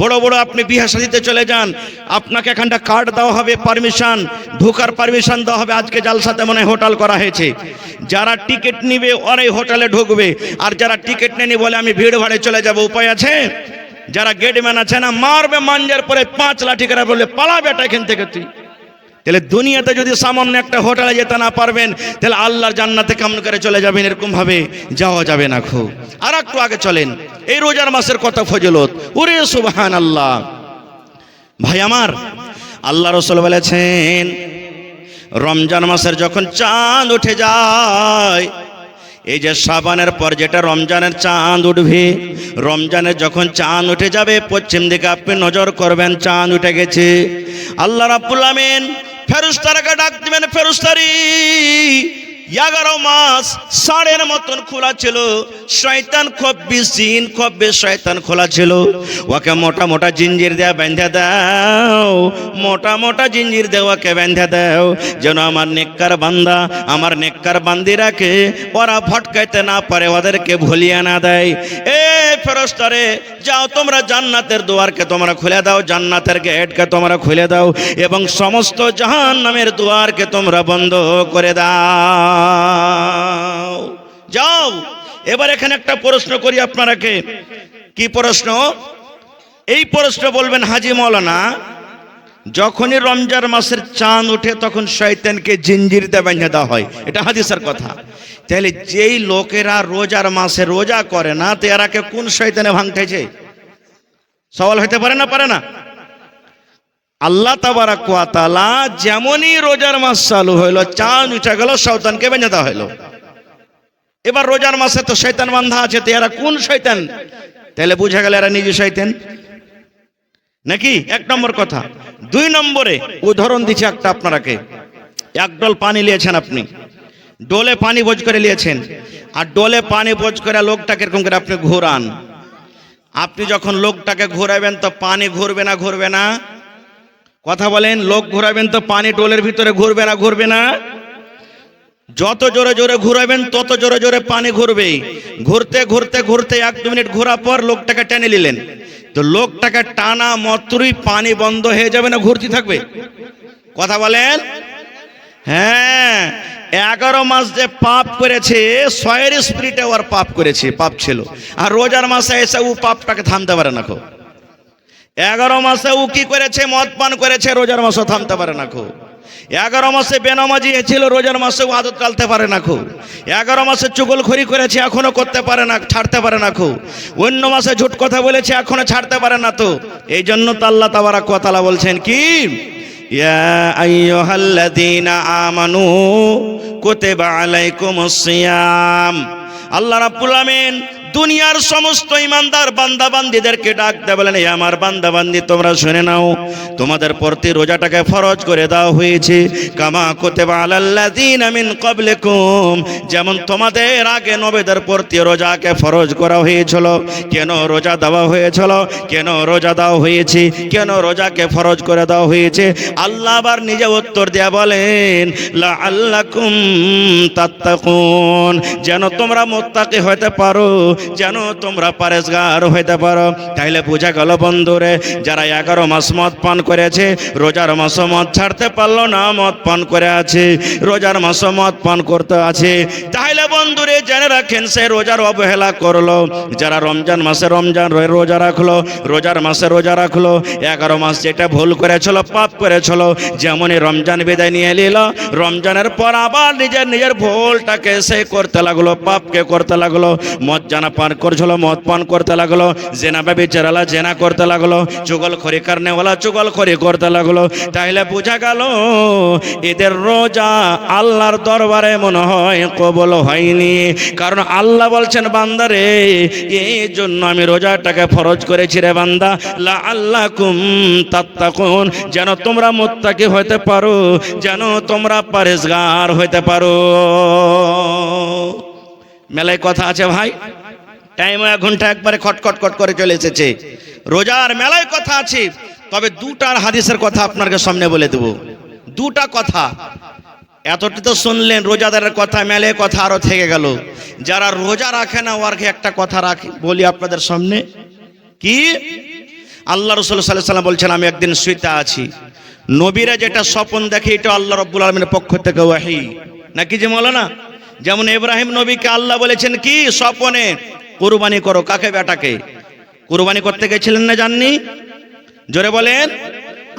বড় বড় আপনি বিয়ে শাদীতে চলে যান, আপনাকে এখানটা কার্ড দেওয়া হবে, পারমিশন, ঢোকার পারমিশন দেওয়া হবে। আজকে জালসাতে মনে হোটেল করা হয়েছে, যারা টিকিট নিবে ওরাই হোটেলে ঢুকবে, আর যারা টিকিট নেনি বলে আমি ভিড় ভাড়ে চলে যাব, উপায় আছে? যারা গেটম্যান আছে না, মারবে মাঞ্জার পরে 5 লাঠি করে বললে পালা বেটা এখান থেকে তুই। তাহলে দুনিয়াতে যদি সামান্য একটা হোটেলে যেতে না পারবেন, তাহলে আল্লাহর জান্নাতে কেমন করে চলে যাবেন? এরকম ভাবে যাওয়া যাবে না। খুব আর একটু আগে চলেন, এই রোজার মাসের কত ফজিলত! ওরে সুবহানাল্লাহ! ভাই আমার, আল্লাহ রাসূল বলেছেন, রমজান মাসের যখন চাঁদ উঠে যায়, এই যে শাবানের পর যেটা রমজানের চাঁদ উঠবে, রমজানের যখন চাঁদ উঠে যাবে, পশ্চিম দিকে আপনি নজর করবেন, চাঁদ উঠে গেছে। আল্লাহ রাব্বুল আমিন ফেরেশতাকে ডাক দিবেন, ফেরেশতারি 11 মাস ষাঁড়ের মতন খোলা ছিল, শয়তান খুব শয়তান খোলা ছিল, ওকে মোটা মোটা জিঞ্জির দেয়া বেঁধে দাও, মোটা মোটা জিঞ্জির দেওয়াকে বেঁধে দাও, যেন আমার নেককার বান্দা, আমার নেককার বান্দিরাকে ওরা ভটকাইতে না পারে, ওদেরকে ভুলিয়ে না দেয়। এ ফেরেশতারে, যাও তোমরা জান্নাতের দুয়ারকে তোমরা খুলে দাও, জান্নাতের গেটকে তোমরা খুলে দাও, এবং সমস্ত জাহান্নামের দুয়ারকে তোমরা বন্ধ করে দাও। যাও। এবার এখানে একটা প্রশ্ন করি আপনারাকে। কি প্রশ্ন? এই প্রশ্ন বলবেন, হাজী মাওলানা, যখনই রমজান মাসের চাঁদ ওঠে তখন শয়তানকে জিঞ্জির দিয়ে বেঁধে দেওয়া হয়, এটা হাদিসের কথা। তাহলে যেই লোকেরা রোজার মাসে রোজা করে না, তো এরাকে কোন শয়তানে ভাঙতেছে? সওয়াল হতে পারে না? পারে না? আল্লাহ তাবারাক ওয়া তাআলা যেমনই রোজার মাস চালু হইল, চাঁদ উঠে গেল, শয়তানকে বেঁধে দেওয়া হইল। এবার রোজার মাসে তো শয়তান বান্ধা আছে, তো এরা কোন শয়তান? তাহলে বুঝা গেল এরা নিজে শয়তান নাকি? 1 নম্বর কথা। 2 নম্বরে উদাহরণ দিচ্ছি একটা আপনারাকে। এক ডোল পানি নিয়েছেন আপনি, ডোলে পানি বোঝ করে নিয়েছেন, আর ডোলে পানি বোঝ করে লোকটাকে এরকম করে আপনি ঘোরান। আপনি যখন লোকটাকে ঘোরাবেন তো পানি ঘুরবে না? ঘুরবে না? কথা বলেন। লোক ঘোরাবেন তো পানি ডোলের ভিতরে ঘুরবে না? ঘুরবে না? যত জোরে জোরে ঘুরাবেন তত জোরে জোরে পানি ঘুরবে। ঘুরতে ঘুরতে ঘুরতে 1-2 মিনিট ঘোরা পর লোকটাকে টেনে নিলেন, তো লোকটাকে টানা মাত্রই পানি বন্ধ হয়ে যাবে না ঘুরতে থাকবে? কথা বলেন। হ্যাঁ, 11 মাস যে পাপ করেছে, 6 স্পিরিটে ওর পাপ করেছে, পাপ ছিল। আর রোজার মাসে এসে ও পাপটাকে থামতে পারে না। 11 মাসে ও কি করেছে? মদ পান করেছে, রোজার মাসে থামতে পারে না। 11 মাসে বেনামাজি ছিল, রোজার মাসে আদত টালতে পারে না। 11 মাসে চুগলখড়ি করেছে, এখনো করতে পারে না, ছাড়তে পারে না। অন্য মাসে ঝুট কথা বলেছে, এখনো ছাড়তে পারে না। তো এই জন্য তো আল্লাহ তাবারাক ওয়া তাআলা বলছেন কি, ইয়া আইয়ুহাল্লাযীনা আমানু কুতিবা আলাইকুমুস সিয়াম। আল্লাহ রাব্বুল আমিন দুনিয়ার সমস্ত ইমানদার বান্দাবান্দিদেরকে ডাকতে বলেন, এ আমার বান্দাবান্দি তোমরা শুনে নাও, তোমাদের প্রতি রোজাটাকে ফরজ করে দেওয়া হয়েছে, কামা কুতিবা আলাল্লাযীনা মিন ক্বাবলিকুম, যেমন তোমাদের আগে নবীদের প্রতি রোজাকে ফরজ করা হয়েছিল। কেন রোজা দেওয়া হয়েছিল? কেন রোজা দেওয়া হয়েছে? কেন রোজাকে ফরজ করে দেওয়া হয়েছে? আল্লাহ আবার নিজে উত্তর দেয়া বলেন, লাআল্লাকুম তাত্তাকুন, যেন তোমরা মুত্তাকি হতে পারো, যেন তোমরা পরেজগার হতে পারো। তাইলে বোঝা গেল বন্ধুরে, যারা 11 মাস মদ পান করেছে, রোজার মাস মদ ছাড়তে পারলো না, মদ পান করে আছে, রোজার মাস মদ পান করতে আছে, তাহলে বন্ধুরে জেনে রাখেন সে রোজার অবহেলা করলো। যারা রমজান মাসে রমজান রোজা রাখলো, রোজার মাসে রোজা রাখলো, 11 মাস যেটা ভুল করেছিল, পাপ করেছিল, যেমনই রমজান বিদায় নিয়ে নিল, রমজানের পর আবার নিজের ভুলটাকে সে করতে লাগলো, পাপকে করতে লাগলো। মদ জানা পান করছিল, মদ পান করতে লাগলো, জেনা ব্যভিচারালা জেনা করতে লাগলো, চুগলখড়ি কারনেওয়ালা চুগলখড়ি করতে লাগলো। তাহলে বোঝা গেল এদের রোজা আল্লাহর দরবারে মনে হয় কবুল হয়নি। কারণ আল্লাহ বলছেন, বান্দারে এই জন্য আমি রোজাটাকে ফরজ করেছি রে বান্দা, লাআল্লাকুম তাত্তাকুন, যেন তোমরা মুত্তাকি হতে পারো, যেন তোমরা পরেজগার হতে পারো। মেলায় কথা আছে ভাই, টাইম 1 ঘন্টা একবারে খটখট খট করে চলে এসেছে। রোজার মেলায় কথা আছে, তবে দুটার হাদিসের কথা আপনাকে সামনে বলে দেব। দুটা কথা, এতটি তো শুনলেন রোজাদারের কথা, মেলায় কথা আরো থেকে গেল। যারা রোজা রাখে না ওয়ার্কে একটা কথা রাখি বলি আপনাদের সামনে। কি? আল্লাহ রাসূল সাল্লাল্লাহু আলাইহি ওয়াসাল্লাম বলছেন, আমি একদিন শুইতে আছি, নবীরা যেটা স্বপ্ন দেখে এটা আল্লাহ রাব্বুল আলামিনের পক্ষ থেকে ওয়াহী নাকি যে মাওলানা? যেমন ইব্রাহিম নবীকে আল্লাহ বলেছেন কি স্বপ্নে, কুরবানি করো। কাকে? বেটাকে। কুরবানি করতে গেছিলেন না, জাননি? জোরে বলেন।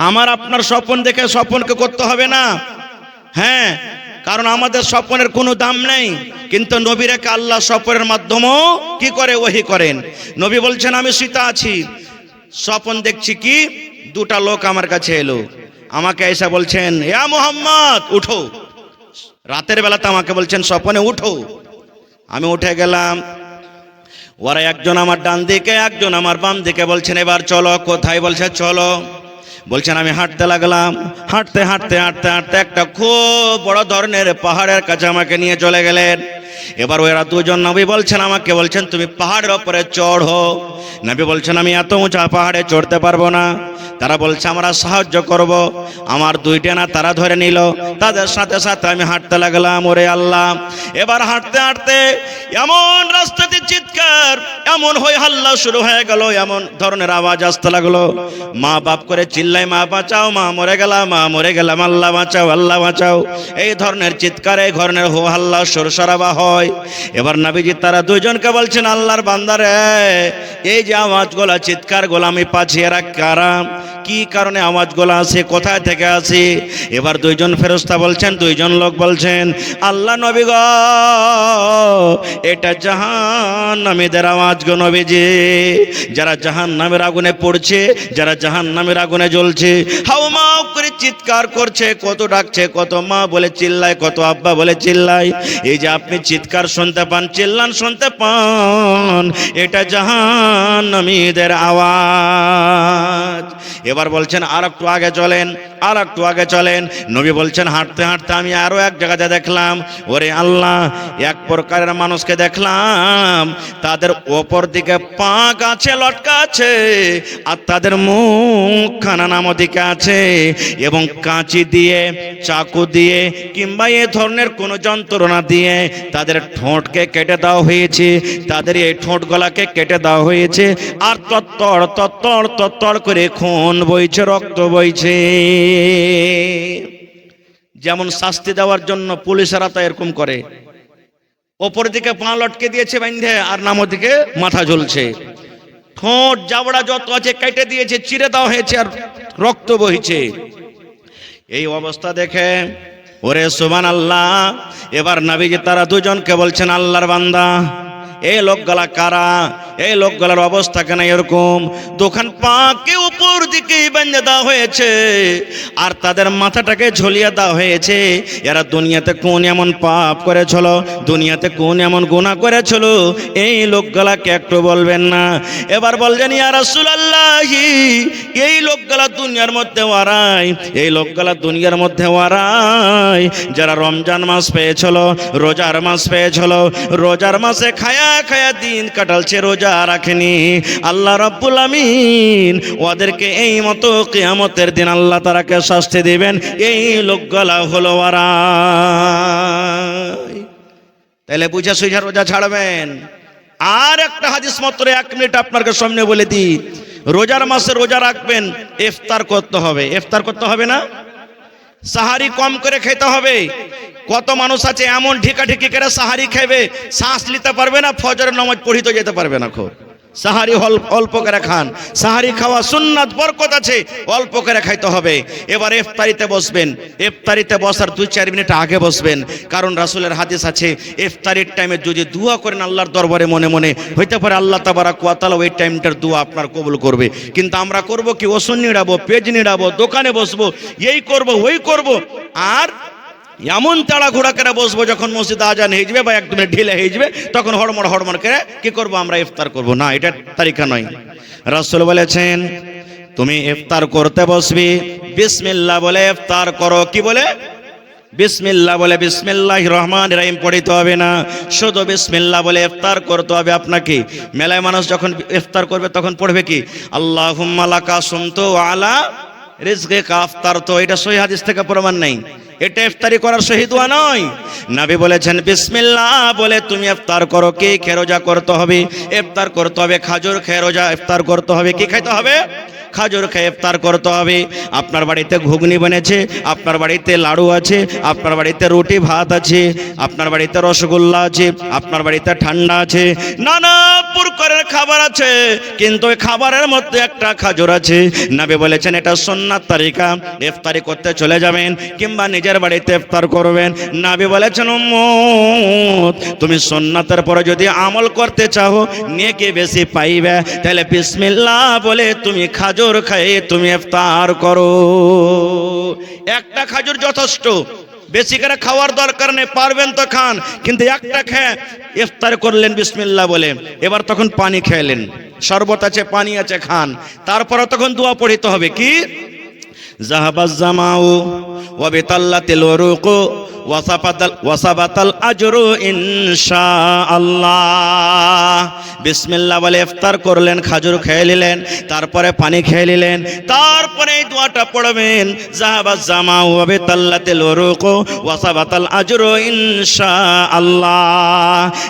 আমার আপনার স্বপ্ন দেখে স্বপ্নকে করতে হবে না, হ্যাঁ, কারণ আমাদের স্বপ্নের কোনো দাম নেই। কিন্তু নবীরাকে আল্লাহ স্বপ্নের মাধ্যমেও কি করে? ওহী করেন। নবী বলছেন, আমি শুইতে আছি, স্বপ্ন দেখছি কি দুটা লোক আমার কাছে এলো, আমাকে এসে বলছেন, ইয়া মুহাম্মদ উঠো। রাতের বেলাতে আমাকে বলছেন স্বপ্নে উঠো। আমি উঠে গেলাম, ওরা একজন আমার ডান দিকে, একজন আমার বাম দিকে। বলছেন এবার চলো। কোথায়? বলছে চলো। বলছেন আমি হাঁটতে লাগলাম, হাঁটতে হাঁটতে হাঁটতে হাঁটতে একটা খুব বড় ধরনের পাহাড়ের কাছে আমাকে নিয়ে চলে গেলেন। এবার ওরা দুজন নবী বলছেন, আমাকে বলছেন তুমি পাহাড়ের ওপরে চড়ো। নবী বলছেন আমি এত উঁচা পাহাড়ে চড়তে পারবো না। তারা বলছে আমরা সাহায্য করব। আমার 2 ডানা তারা ধরে নিল, তাদের সাথে সাথে আমি হাঁটতে লাগলাম। ওরে আল্লাহ, এবার হাঁটতে হাঁটতে এমন রাস্তাতে চিৎকার, এমন হই হাল্লা শুরু হয়ে গেল, এমন ধরনের আওয়াজ আসতে লাগলো। মা বাপ করে চিল্লাই, মা বাঁচাও, মা মরে গেলাম, মা মরে গেলাম, আল্লাহ বাঁচাও, আল্লাহ বাঁচাও। এই ধরনের চিৎকার, এই ধরনের হো হাল্লা সুরসারাবা হয়। এবার নবীজি তারা দুইজনকে বলছেন, আল্লাহর বান্দারে এই যে আওয়াজগুলা, চিৎকারগুলো আমি পাচ্ছি, এরা কারা? কি কারণে আওয়াজগুলো আসে? কোথায় থেকে আসে? এবার 2জন ফেরেশতা বলছেন, 2জন লোক বলছেন, আল্লাহ নবী গো, এটা জাহান্নামীদের আওয়াজ গো নবীজি। যারা জাহান্নামের আগুনে পড়ছে, যারা জাহান্নামের আগুনে জ্বলছে, হাউমাউ করে চিৎকার করছে, কত ডাকছে, কত মা বলে চিল্লায়, কত আব্বা বলে চিল্লায়। এই যে আপনি চিৎকার শুনতে পান, চিল্লান শুনতে পান, এটা জাহান্নামীদের আওয়াজ। এবার বলছেন আর একটু আগে চলেন, আর একটু আগে চলেন। নবী বলছেন হাঁটতে হাঁটতে আমি আরো এক জায়গাতে দেখলাম, ওরে আল্লাহ, এক প্রকারের মানুষকে দেখলাম, তাদের ওপর দিকে পা গাছে লটকা আছে, আর তাদের মুখখানা নাম দিকে আছে, এবং কাঁচি দিয়ে, চাকু দিয়ে, কিংবা এ ধরনের কোনো যন্ত্রণা দিয়ে তাদের ঠোঁটকে কেটে দেওয়া হয়েছে, তাদের এই ঠোঁটগুলাকে কেটে দেওয়া হয়েছে, আর তত্তড় তত্তড় তত্তড় করে খুন বইছে, রক্ত বইছে। যেমন শাস্তি দেওয়ার জন্য পুলিশেরা তো এরকম করে, ওপর দিকে পা লটকে দিয়েছে বাইন্ধে, আর নামের দিকে মাথা ঝুলছে, ঠোঁট জাবড়া যত আছে কেটে দিয়েছে, চিরে দেওয়া হয়েছে, আর রক্ত বইছে। এই অবস্থা দেখে ওরে সুবহানাল্লাহ। এবার নবীজি তারা দুজনকে বলছেন, আল্লাহর বান্দা, এই লোকগুলা কারা? এই লোকগুলোর অবস্থা কেন এরকম? দোকান পাকে উপর দিকে বেঁধে দেওয়া হয়েছে আর তাদের মাথাটাকে ঝুলিয়ে দেওয়া হয়েছে। এরা দুনিয়াতে কোন এমন পাপ করেছিল, দুনিয়াতে কোন এমন গুনাহ করেছিল, এই লোকগুলাকে একটু বলবেন না? এবার বললেন ইয়া রাসূলুল্লাহ, এই লোকগুলা দুনিয়ার মধ্যে ওয়ারাই, এই লোকগুলা দুনিয়ার মধ্যে ওয়ারাই যারা রমজান মাস পেয়েছিল, রোজার মাস পেয়েছিল, রোজার মাসে খায়া খায়া দিন কাটালছে, রোজা রাখেনি। আল্লাহ রাব্বুল আমিন ওদেরকে এই মতো কিয়ামতের দিন আল্লাহ তাআলাকে শাস্তি দিবেন। এই লোকগুলা হলো ওয়ারাই। তাহলে বুঝে সুঝে রোজা ছাড়বেন। আর একটা হাদিস মাত্র 1 মিনিট আপনাকে সামনে বলে দিই। রোজার মাসে রোজা রাখবেন, ইফতার করতে হবে। ইফতার করতে হবে না? সাহারি কম করে খেতে হবে। কত মানুষ আছে এমন ঢিকাঢিকি করে সাহারি খাবে, শ্বাস নিতে পারবে না, ফজরের নামাজ পড়িতে যেতে পারবে না। সাহারি অল্প করে খান। সাহারি খাওয়া সুন্নাত, বরকত আছে, অল্প করে খাইতে হবে। এবার ইফতারিতে বসবেন, ইফতারিতে বসার 2-4 মিনিট আগে বসবেন, কারণ রাসূলের হাদিস আছে ইফতারির টাইমে যদি দোয়া করেন আল্লাহর দরবারে মনে মনে, হইতে পারে আল্লাহ তাবারাক ওয়া তাআলা ওই টাইমটার দোয়া আপনার কবুল করবে। কিন্তু আমরা করব কি? ওষুধ নিড়াবো, পেজ নিড়াবো, দোকানে বসবো, এই করব ওই করব, আর এমন তাড়াঘোড়া করে বসবো যখন মসজিদে আজান হয়ে যাবে বা একদম ঢিলে হয়ে যাবে তখন হড়মড় হড়মড় করে কি করব? আমরা ইফতার করব না। এটা তারিকা নয়। রাসূল বলেছেন তুমি ইফতার করতে বসবি, বিসমিল্লাহ বলে ইফতার করো। কি বলে? বিসমিল্লাহ বলে, বিসমিল্লাহির রহমানির রহিম পড়িতে হবে না, শুধু বিসমিল্লাহ বলে ইফতার করতে হবে আপনাকে। মেলায় মানুষ যখন ইফতার করবে তখন পড়বে কি? আল্লাহুম্মা লাকা সুমতু ওয়া আলা রিজকিকা আফতারতু। এটা সহিহ হাদিস থেকে প্রমাণ নাই। এটা ইফতারি করার সহি দোয়া নয়। নবী বলেছেন বিসমিল্লাহ বলে তুমি ইফতার করো। কি খেয়ে রোজা করতে হবে? ইফতার করতে হবে খাজুর খেয়ে রোজা ইফতার করতে হবে। কি খাইতে হবে? খাজুর খেয়ে ইফতার করতে হবে। আপনার বাড়িতে ঘুগনি বনেছে, আপনার বাড়িতে লাড়ু আছে, আপনার বাড়িতে রুটি ভাত আছে, আপনার বাড়িতে রসগোল্লা আছে, আপনার বাড়িতে ঠান্ডা আছে, নানা প্রকারের খাবার আছে, কিন্তু ওই খাবারের মধ্যে একটা খাজুর আছে। নবী বলেছেন এটা সুন্নাত তারিকা। ইফতারি করতে চলে যাবেন কিংবা নিজের বাড়িতে ইফতার করবেন। নবী বলেছেন উম্মত তুমি সুন্নাতের পরে যদি আমল করতে চাও, নেকি বেশি পাইবে, তাহলে বিসমিল্লাহ বলে তুমি খাজুর খাইয়ে তুমি ইফতার করো। একটা খাজুর যথেষ্ট, বেশি করে খাওয়ার দরকার নেই। পারবেন তো খান, কিন্তু একটা খেয়ে ইফতার করলেন বিসমিল্লাহ বলে। এবার তখন পানি খেলেন, শরবত আছে, পানি আছে, খান। তারপরে তখন দোয়া পড়িতে হবে। কি? জাহাবাজ জামাউ ওয়া বিতাল্লাতিল উরুকু ওয়াসাবাতাল আজরু ইনশাআল্লাহ। বিসমিল্লাহ বলে ইফতার করলেন, খাজুর খেয়ে নিলেন, তারপরে পানি খেয়ে নিলেন, তারপরে এই দোয়াটা পড়বেন জাহাবাজ জামাউ ওয়া বিতাল্লাতিল উরুকু ওয়াসাবাতাল আজরু ইনশাআল্লাহ।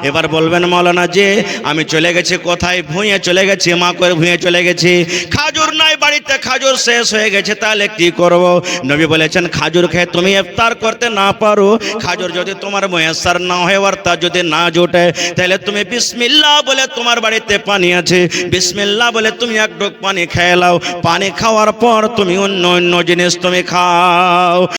এবার বলবেন মাওলানা যে আমি চলে গেছি কোথায়? ভুঁয়ে চলে গেছি, মা করে ভুঁয়ে চলে গেছি, খাজুর নাই বাড়িতে, খাজুর শেষ হয়ে গেছে, তাহলে কি করব? নবী বলেছেন খাজুর খেয়ে তুমি ইফতার করতে না পারো, খাজুর যদি তোমার মুয়াসসার না হয় আর তা যদি না জোটে, তাহলে তুমি বিসমিল্লাহ বলে, তোমার বাড়িতে পানি আছে, বিসমিল্লাহ বলে তুমি এক ঢোক পানি খেয়ে নাও। পানি খাওয়ার পর তুমি অন্য অন্য জিনিস তুমি খাও।